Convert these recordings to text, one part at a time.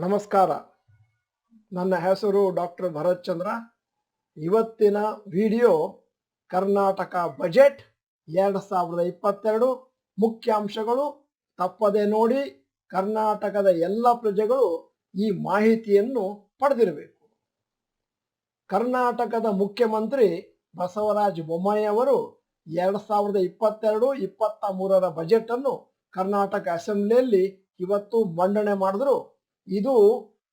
ನಮಸ್ಕಾರ. ನನ್ನ ಹೆಸರು ಡಾಕ್ಟರ್ ಭರತ್ ಚಂದ್ರ. ಇವತ್ತಿನ ವಿಡಿಯೋ ಕರ್ನಾಟಕ ಬಜೆಟ್ 2022 ಮುಖ್ಯಾಂಶಗಳು. ತಪ್ಪದೆ ನೋಡಿ. ಕರ್ನಾಟಕದ ಎಲ್ಲ ಪ್ರಜೆಗಳು ಈ ಮಾಹಿತಿಯನ್ನು ಪಡೆದಿರಬೇಕು. ಕರ್ನಾಟಕದ ಮುಖ್ಯಮಂತ್ರಿ ಬಸವರಾಜ ಬೊಮ್ಮಾಯಿ ಅವರು 2022-23 ಬಜೆಟ್ ಅನ್ನು ಕರ್ನಾಟಕ ಅಸೆಂಬ್ಲಿಯಲ್ಲಿ ಇವತ್ತು ಮಂಡನೆ ಮಾಡಿದ್ರು. ಇದು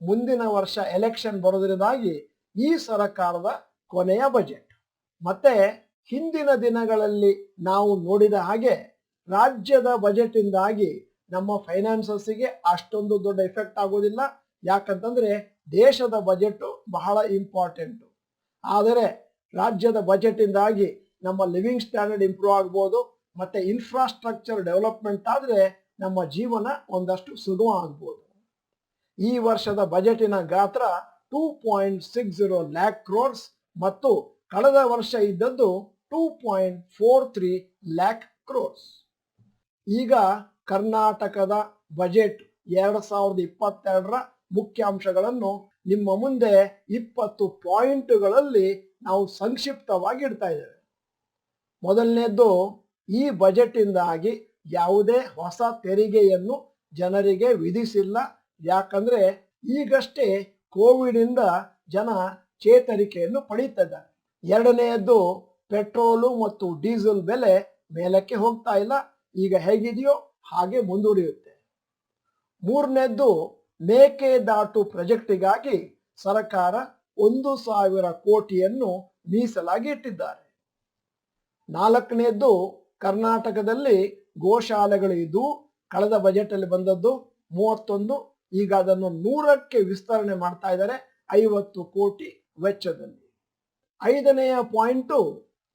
ಮುಂದಿನ ವರ್ಷ ಎಲೆಕ್ಷನ್ ಬರೋದ್ರಿಂದಾಗಿ ಈ ಸರ್ಕಾರದ ಕೊನೆಯ ಬಜೆಟ್. ಮತ್ತೆ ಹಿಂದಿನ ದಿನಗಳಲ್ಲಿ ನಾವು ನೋಡಿದ ಹಾಗೆ ರಾಜ್ಯದ ಬಜೆಟ್ ಇಂದಾಗಿ ನಮ್ಮ ಫೈನಾನ್ಸಸ್ಗೆ ಅಷ್ಟೊಂದು ದೊಡ್ಡ ಎಫೆಕ್ಟ್ ಆಗೋದಿಲ್ಲ. ಯಾಕಂತಂದ್ರೆ ದೇಶದ ಬಜೆಟ್ ಬಹಳ ಇಂಪಾರ್ಟೆಂಟ್. ಆದರೆ ರಾಜ್ಯದ ಬಜೆಟ್ ಇಂದಾಗಿ ನಮ್ಮ ಲಿವಿಂಗ್ ಸ್ಟ್ಯಾಂಡರ್ಡ್ ಇಂಪ್ರೂವ್ ಆಗ್ಬೋದು. ಮತ್ತೆ ಇನ್ಫ್ರಾಸ್ಟ್ರಕ್ಚರ್ ಡೆವಲಪ್ಮೆಂಟ್ ಆದ್ರೆ ನಮ್ಮ ಜೀವನ ಒಂದಷ್ಟು ಸುಗಮ ಆಗ್ಬೋದು. ಈ ವರ್ಷದ ಬಜೆಟಿನ ಗಾತ್ರ 2.60 lakh crores ಮತ್ತು ಕಳೆದ ವರ್ಷ ಇದ್ದದ್ದು 2.43 lakh crores. ಈಗ ಕರ್ನಾಟಕದ ಬಜೆಟ್ 2022 ಮುಖ್ಯಾಂಶಗಳನ್ನು ನಿಮ್ಮ ಮುಂದೆ 20 ಪಾಯಿಂಟ್ಗಳಲ್ಲಿ ನಾವು ಸಂಕ್ಷಿಪ್ತವಾಗಿ ಇಡ್ತಾ ಇದ್ದೇವೆ. ಮೊದಲನೇದ್ದು, ಈ ಬಜೆಟ್ ಇಂದಾಗಿ ಯಾವುದೇ ಹೊಸ ತೆರಿಗೆಯನ್ನು ಜನರಿಗೆ ವಿಧಿಸಿಲ್ಲ. ಯಾಕಂದ್ರೆ ಈಗಷ್ಟೇ ಕೋವಿಡ್ ಇಂದ ಜನ ಚೇತರಿಕೆಯನ್ನು ಪಡೀತಿದ್ದಾರೆ. ಎರಡನೆಯದ್ದು, ಪೆಟ್ರೋಲು ಮತ್ತು ಡೀಸೆಲ್ ಬೆಲೆ ಮೇಲಕ್ಕೆ ಹೋಗ್ತಾ ಇಲ್ಲ. ಈಗ ಹೇಗಿದೆಯೋ ಹಾಗೆ ಮುಂದುವರಿಯುತ್ತೆ. ಮೂರನೇದ್ದು, ಮೇಕೆದಾಟು ಪ್ರಾಜೆಕ್ಟಿಗಾಗಿ ಸರ್ಕಾರ 1,000 ಕೋಟಿಯನ್ನು ಮೀಸಲಾಗಿ ಇಟ್ಟಿದ್ದಾರೆ. ನಾಲ್ಕನೇದ್ದು, ಕರ್ನಾಟಕದಲ್ಲಿ ಗೋಶಾಲೆಗಳು ಇದ್ದು ಕಳೆದ ಬಜೆಟ್ ಅಲ್ಲಿ ಬಂದದ್ದು 31, ಈಗ ಅದನ್ನು 100ಕ್ಕೆ ವಿಸ್ತರಣೆ ಮಾಡ್ತಾ ಇದ್ದಾರೆ 50 ಕೋಟಿ ವೆಚ್ಚದಲ್ಲಿ. ಐದನೆಯ ಪಾಯಿಂಟು,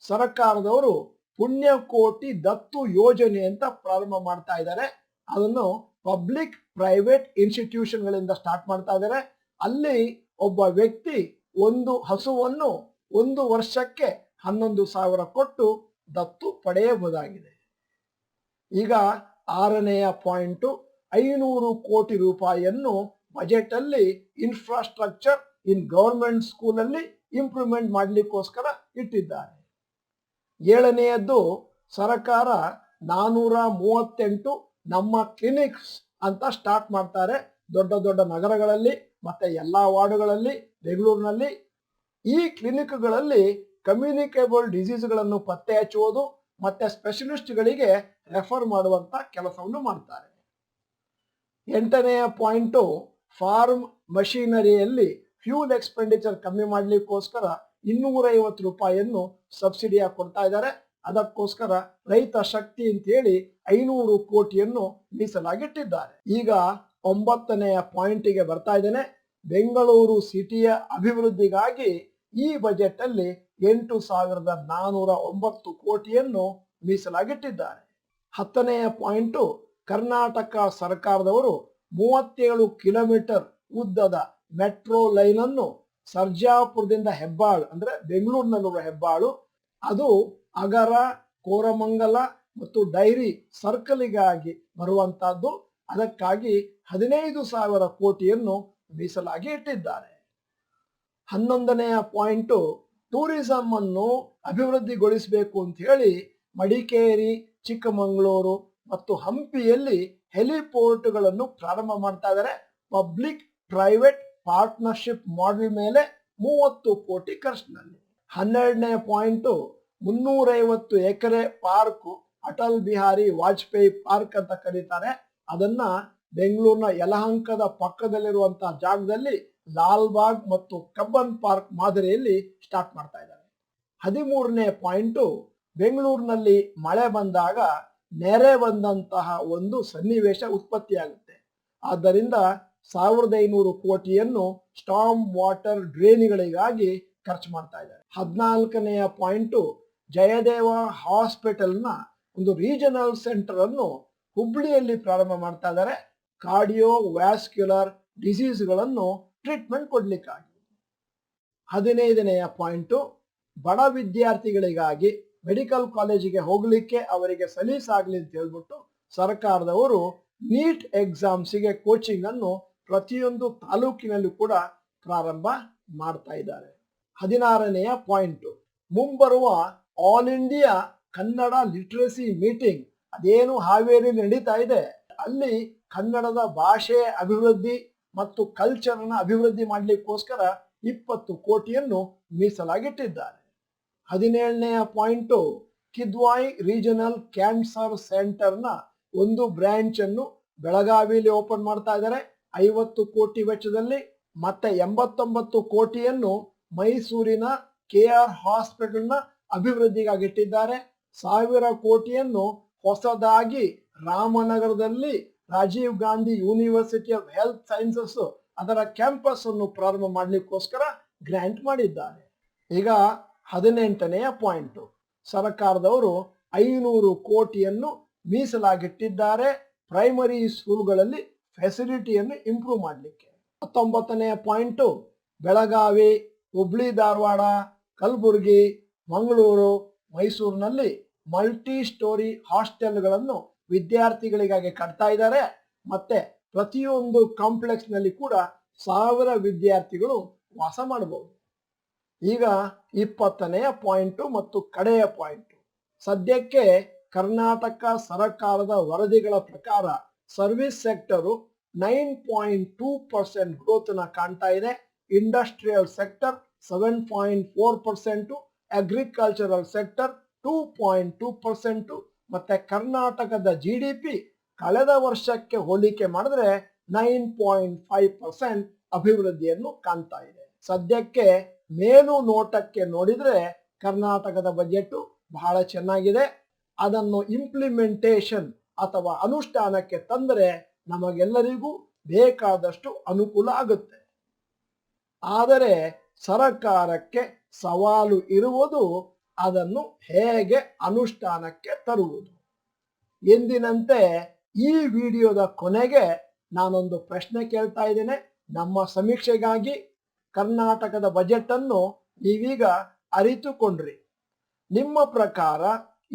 ಸರ್ಕಾರದವರು ಪುಣ್ಯಕೋಟಿ ದತ್ತು ಯೋಜನೆ ಅಂತ ಪ್ರಾರಂಭ ಮಾಡ್ತಾ ಇದ್ದಾರೆ. ಅದನ್ನು ಪಬ್ಲಿಕ್ ಪ್ರೈವೇಟ್ ಇನ್ಸ್ಟಿಟ್ಯೂಷನ್ಗಳಿಂದ ಸ್ಟಾರ್ಟ್ ಮಾಡ್ತಾ ಇದ್ದಾರೆ. ಅಲ್ಲಿ ಒಬ್ಬ ವ್ಯಕ್ತಿ ಒಂದು ಹಸುವನ್ನು 1 ವರ್ಷಕ್ಕೆ 11,000 ಕೊಟ್ಟು ದತ್ತು ಪಡೆಯಬಹುದಾಗಿದೆ. ಈಗ ಆರನೆಯ ಪಾಯಿಂಟು, 500 ಕೋಟಿ ರೂಪಾಯಿಯನ್ನು ಬಜೆಟ್ ಅಲ್ಲಿ ಇನ್ಫ್ರಾಸ್ಟ್ರಕ್ಚರ್ ಇನ್ ಗವರ್ಮೆಂಟ್ ಸ್ಕೂಲ್ ಅಲ್ಲಿ ಇಂಪ್ರೂವ್ಮೆಂಟ್ ಮಾಡಲಿಕ್ಕೋಸ್ಕರ ಇಟ್ಟಿದ್ದಾರೆ. ಏಳನೆಯದ್ದು, ಸರ್ಕಾರ 438 ನಮ್ಮ ಕ್ಲಿನಿಕ್ಸ್ ಅಂತ ಸ್ಟಾರ್ಟ್ ಮಾಡ್ತಾರೆ ದೊಡ್ಡ ದೊಡ್ಡ ನಗರಗಳಲ್ಲಿ ಮತ್ತೆ ಎಲ್ಲಾ ವಾರ್ಡ್ಗಳಲ್ಲಿ, ಬೆಂಗಳೂರಿನಲ್ಲಿ. ಈ ಕ್ಲಿನಿಕ್ಗಳಲ್ಲಿ ಕಮ್ಯುನಿಕೇಬಲ್ ಡಿಸೀಸ್ಗಳನ್ನು ಪತ್ತೆ ಹಚ್ಚುವುದು ಮತ್ತೆ ಸ್ಪೆಷಲಿಸ್ಟ್ಗಳಿಗೆ ರೆಫರ್ ಮಾಡುವಂತ ಕೆಲಸವನ್ನು ಮಾಡ್ತಾರೆ. ಎಂಟನೆಯ ಪಾಯಿಂಟು, ಫಾರ್ಮ್ ಮಷೀನರಿಯಲ್ಲಿ ಫ್ಯೂಲ್ ಎಕ್ಸ್ಪೆಂಡಿಚರ್ ಕಮ್ಮಿ ಮಾಡಲಿಕ್ಕೋಸ್ಕರ 250 ರೂಪಾಯಿಯನ್ನು ಸಬ್ಸಿಡಿಯಾಗಿ ಕೊಡ್ತಾ ಇದ್ದಾರೆ. ಅದಕ್ಕೋಸ್ಕರ ರೈತ ಶಕ್ತಿ ಅಂತ ಹೇಳಿ 500 ಕೋಟಿಯನ್ನು ಮೀಸಲಾಗಿಟ್ಟಿದ್ದಾರೆ. ಈಗ 9ನೆಯ ಪಾಯಿಂಟಿಗೆ ಬರ್ತಾ ಇದ್ದೇನೆ. ಬೆಂಗಳೂರು ಸಿಟಿಯ ಅಭಿವೃದ್ಧಿಗಾಗಿ ಈ ಬಜೆಟ್ ಅಲ್ಲಿ 8,409 ಕೋಟಿಯನ್ನು ಮೀಸಲಾಗಿಟ್ಟಿದ್ದಾರೆ. 10ನೆಯ ಪಾಯಿಂಟು, ಕರ್ನಾಟಕ ಸರ್ಕಾರದವರು 37 ಕಿಲೋಮೀಟರ್ ಉದ್ದದ ಮೆಟ್ರೋ ಲೈನ್ ಅನ್ನು ಸರ್ಜಾಪುರದಿಂದ ಹೆಬ್ಬಾಳು ಅಂದ್ರೆ ಬೆಂಗಳೂರಿನಲ್ಲಿರುವ ಹೆಬ್ಬಾಳು, ಅದು ಅಗರ, ಕೋರಮಂಗಲ ಮತ್ತು ಡೈರಿ ಸರ್ಕಲ್ಗಾಗಿ ಬರುವಂತಹದ್ದು. ಅದಕ್ಕಾಗಿ 15,000 ಕೋಟಿಯನ್ನು ಮೀಸಲಾಗಿ ಇಟ್ಟಿದ್ದಾರೆ. 11ನೆಯ ಪಾಯಿಂಟು, ಟೂರಿಸಂ ಅನ್ನು ಅಭಿವೃದ್ಧಿಗೊಳಿಸಬೇಕು ಅಂತ ಹೇಳಿ ಮಡಿಕೇರಿ, ಚಿಕ್ಕಮಗಳೂರು ಮತ್ತು ಹಂಪಿಯಲ್ಲಿ ಹೆಲಿಪೋರ್ಟ್ಗಳನ್ನು ಪ್ರಾರಂಭ ಮಾಡ್ತಾ ಇದ್ದಾರೆ. ಪಬ್ಲಿಕ್ ಪ್ರೈವೇಟ್ ಪಾರ್ಟ್ನರ್ಶಿಪ್ ಮಾಡೆಲ್ ಮೇಲೆ 30 ಕೋಟಿ ಖರ್ಚಿನಲ್ಲಿ. 12ನೆಯ ಪಾಯಿಂಟು, 350 ಎಕರೆ ಪಾರ್ಕ್, ಅಟಲ್ ಬಿಹಾರಿ ವಾಜಪೇಯಿ ಪಾರ್ಕ್ ಅಂತ ಕರೀತಾರೆ. ಅದನ್ನ ಬೆಂಗಳೂರಿನ ಯಲಹಂಕದ ಪಕ್ಕದಲ್ಲಿರುವಂತಹ ಜಾಗದಲ್ಲಿ ಲಾಲ್ಬಾಗ್ ಮತ್ತು ಕಬ್ಬನ್ ಪಾರ್ಕ್ ಮಾದರಿಯಲ್ಲಿ ಸ್ಟಾರ್ಟ್ ಮಾಡ್ತಾ ಇದ್ದಾರೆ. 13ನೇ ಪಾಯಿಂಟು, ಬೆಂಗಳೂರಿನಲ್ಲಿ ಮಳೆ ಬಂದಾಗ ನೆರೆ ಬಂದಂತಹ ಒಂದು ಸನ್ನಿವೇಶ ಉತ್ಪತ್ತಿಯಾಗುತ್ತೆ. ಆದ್ದರಿಂದ 1,500 ಕೋಟಿಯನ್ನು ಸ್ಟಾರ್ಮ್ ವಾಟರ್ ಡ್ರೈನ್ಗಳಿಗಾಗಿ ಖರ್ಚು ಮಾಡ್ತಾ ಇದ್ದಾರೆ. 14ನೆಯ ಪಾಯಿಂಟು, ಜಯದೇವ ಹಾಸ್ಪಿಟಲ್ನ ಒಂದು ರೀಜನಲ್ ಸೆಂಟರ್ ಅನ್ನು ಹುಬ್ಳಿಯಲ್ಲಿ ಪ್ರಾರಂಭ ಮಾಡ್ತಾ ಇದ್ದಾರೆ. ಕಾರ್ಡಿಯೋ ವ್ಯಾಸ್ಕ್ಯುಲರ್ ಡಿಸೀಸ್ಗಳನ್ನು ಟ್ರೀಟ್ಮೆಂಟ್ ಕೊಡ್ಲಿಕ್ಕಾಗಿ. 15ನೆಯ ಪಾಯಿಂಟು, ಬಡ ವಿದ್ಯಾರ್ಥಿಗಳಿಗಾಗಿ ಮೆಡಿಕಲ್ ಕಾಲೇಜಿಗೆ ಹೋಗ್ಲಿಕ್ಕೆ ಅವರಿಗೆ ಸಲೀಸಾಗ್ಲಿ ಅಂತ ಹೇಳ್ಬಿಟ್ಟು ಸರ್ಕಾರದವರು ನೀಟ್ ಎಕ್ಸಾಮ್ಸಿಗೆ ಕೋಚಿಂಗ್ ಅನ್ನು ಪ್ರತಿಯೊಂದು ತಾಲೂಕಿನಲ್ಲೂ ಕೂಡ ಪ್ರಾರಂಭ ಮಾಡ್ತಾ ಇದ್ದಾರೆ. 16ನೆಯ ಪಾಯಿಂಟ್, ಮುಂಬರುವ all India Kannada literacy meeting ಅದೇನು ಹಾವೇರಿ ನಡೀತಾ ಇದೆ, ಅಲ್ಲಿ ಕನ್ನಡದ ಭಾಷೆ ಅಭಿವೃದ್ಧಿ ಮತ್ತು ಕಲ್ಚರ್ನ ಅಭಿವೃದ್ಧಿ ಮಾಡಲಿಕ್ಕೋಸ್ಕರ 20 ಕೋಟಿಯನ್ನು ಮೀಸಲಾಗಿಟ್ಟಿದ್ದಾರೆ. 17ನೆಯ ಪಾಯಿಂಟು, ಕಿದ್ವಾಯಿ ರೀಜನಲ್ ಕ್ಯಾನ್ಸರ್ ಸೆಂಟರ್ನ ಒಂದು ಬ್ರಾಂಚ್ ಅನ್ನು ಬೆಳಗಾವಿಯಲ್ಲಿ ಓಪನ್ ಮಾಡ್ತಾ ಇದ್ದಾರೆ 50 ಕೋಟಿ ವೆಚ್ಚದಲ್ಲಿ. ಮತ್ತೆ 89 ಕೋಟಿಯನ್ನು ಮೈಸೂರಿನ KR ಹಾಸ್ಪಿಟಲ್ನ ಅಭಿವೃದ್ಧಿಗಾಗಿ ಇಟ್ಟಿದ್ದಾರೆ. 1000 ಕೋಟಿಯನ್ನು ಹೊಸದಾಗಿ ರಾಮನಗರದಲ್ಲಿ Rajiv Gandhi university of health sciences ಅದರ ಕ್ಯಾಂಪಸ್ ಅನ್ನು ಪ್ರಾರಂಭ ಮಾಡಲಿಕ್ಕೋಸ್ಕರ ಗ್ರಾಂಟ್ ಮಾಡಿದ್ದಾರೆ. ಈಗ 18ನೆಯ ಪಾಯಿಂಟ್, ಸರ್ಕಾರದವರು 500 ಕೋಟಿಯನ್ನು ಮೀಸಲಾಗಿಟ್ಟಿದ್ದಾರೆ ಪ್ರೈಮರಿ ಸ್ಕೂಲ್ಗಳಲ್ಲಿ ಫೆಸಿಲಿಟಿಯನ್ನು ಇಂಪ್ರೂವ್ ಮಾಡಲಿಕ್ಕೆ. 19ನೆಯ ಪಾಯಿಂಟು, ಬೆಳಗಾವಿ, ಹುಬ್ಳಿ ಧಾರವಾಡ, ಕಲಬುರಗಿ, ಮಂಗಳೂರು, ಮೈಸೂರಿನಲ್ಲಿ ಮಲ್ಟಿ ಸ್ಟೋರಿ ಹಾಸ್ಟೆಲ್ಗಳನ್ನು ವಿದ್ಯಾರ್ಥಿಗಳಿಗಾಗಿ ಕಟ್ತಾ ಇದ್ದಾರೆ. ಮತ್ತೆ ಪ್ರತಿಯೊಂದು ಕಾಂಪ್ಲೆಕ್ಸ್ ನಲ್ಲಿ ಕೂಡ 1000 ವಿದ್ಯಾರ್ಥಿಗಳು ವಾಸ ಮಾಡಬಹುದು. ಈಗ 20ನೆಯ ಪಾಯಿಂಟು ಮತ್ತು ಕಡೆಯ ಪಾಯಿಂಟ್, ಸದ್ಯಕ್ಕೆ ಕರ್ನಾಟಕ ಸರ್ಕಾರದ ವರದಿಗಳ ಪ್ರಕಾರ ಸರ್ವಿಸ್ ಸೆಕ್ಟರು 9.2% ಗ್ರೋತ್ ನ ಕಾಣ್ತಾ ಇದೆ. ಇಂಡಸ್ಟ್ರಿಯಲ್ ಸೆಕ್ಟರ್ 7.4%, ಅಗ್ರಿಕಲ್ಚರಲ್ ಸೆಕ್ಟರ್ 2.2%, ಮತ್ತೆ ಕರ್ನಾಟಕದ GDP ಕಳೆದ ವರ್ಷಕ್ಕೆ ಹೋಲಿಕೆ ಮಾಡಿದ್ರೆ 9.5% ಅಭಿವೃದ್ಧಿಯನ್ನು ಕಾಣ್ತಾ ಇದೆ. ಸದ್ಯಕ್ಕೆ ಮೇಲು ನೋಟಕ್ಕೆ ನೋಡಿದ್ರೆ ಕರ್ನಾಟಕದ ಬಜೆಟ್ ಬಹಳ ಚೆನ್ನಾಗಿದೆ. ಅದನ್ನು ಇಂಪ್ಲಿಮೆಂಟೇಷನ್ ಅಥವಾ ಅನುಷ್ಠಾನಕ್ಕೆ ತಂದರೆ ನಮಗೆಲ್ಲರಿಗೂ ಬೇಕಾದಷ್ಟು ಅನುಕೂಲ ಆಗುತ್ತೆ. ಆದರೆ ಸರ್ಕಾರಕ್ಕೆ ಸವಾಲು ಇರುವುದು ಅದನ್ನು ಹೇಗೆ ಅನುಷ್ಠಾನಕ್ಕೆ ತರುವುದು. ಎಂದಿನಂತೆ ಈ ವಿಡಿಯೋದ ಕೊನೆಗೆ ನಾನೊಂದು ಪ್ರಶ್ನೆ ಕೇಳ್ತಾ ಇದ್ದೇನೆ. ನಮ್ಮ ಸಮೀಕ್ಷೆಗಾಗಿ ಕರ್ನಾಟಕದ ಬಜೆಟ್ ಅನ್ನು ನೀವೀಗ ಅರಿತುಕೊಂಡ್ರಿ. ನಿಮ್ಮ ಪ್ರಕಾರ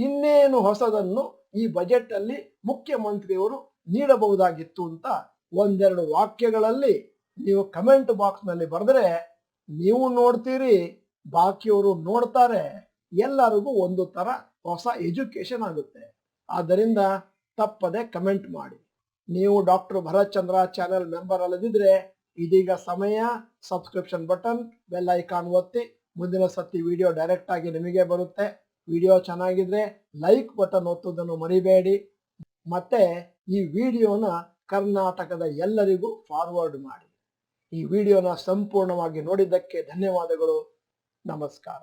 ಇನ್ನೇನು ಹೊಸದನ್ನು ಈ ಬಜೆಟ್ ಅಲ್ಲಿ ಮುಖ್ಯಮಂತ್ರಿಯವರು ನೀಡಬಹುದಾಗಿತ್ತು ಅಂತ ಒಂದೆರಡು ವಾಕ್ಯಗಳಲ್ಲಿ ನೀವು ಕಮೆಂಟ್ ಬಾಕ್ಸ್ ನಲ್ಲಿ ಬರೆದ್ರೆ ನೀವು ನೋಡ್ತೀರಿ, ಬಾಕಿಯವರು ನೋಡ್ತಾರೆ, ಎಲ್ಲರಿಗೂ ಒಂದು ತರ ಹೊಸ ಎಜುಕೇಶನ್ ಆಗುತ್ತೆ. ಆದ್ದರಿಂದ ತಪ್ಪದೆ ಕಮೆಂಟ್ ಮಾಡಿ. ನೀವು ಡಾಕ್ಟರ್ ಭರತ್ ಚಂದ್ರ ಚಾನೆಲ್ ಮೆಂಬರ್ ಅಲ್ಲದಿದ್ರೆ ಇದೀಗ ಸಮಯ, ಸಬ್ಸ್ಕ್ರಿಪ್ಷನ್ ಬಟನ್, ಬೆಲ್ ಐಕಾನ್ ಒತ್ತಿ. ಮುಂದಿನ ಸತಿ ವಿಡಿಯೋ ಡೈರೆಕ್ಟ್ ಆಗಿ ನಿಮಗೆ ಬರುತ್ತೆ. ವಿಡಿಯೋ ಚೆನ್ನಾಗಿದ್ರೆ ಲೈಕ್ ಬಟನ್ ಒತ್ತುವುದನ್ನು ಮರಿಬೇಡಿ. ಮತ್ತೆ ಈ ವಿಡಿಯೋನ ಕರ್ನಾಟಕದ ಎಲ್ಲರಿಗೂ ಫಾರ್ವರ್ಡ್ ಮಾಡಿ. ಈ ವಿಡಿಯೋನ ಸಂಪೂರ್ಣವಾಗಿ ನೋಡಿದ್ದಕ್ಕೆ ಧನ್ಯವಾದಗಳು. ನಮಸ್ಕಾರ.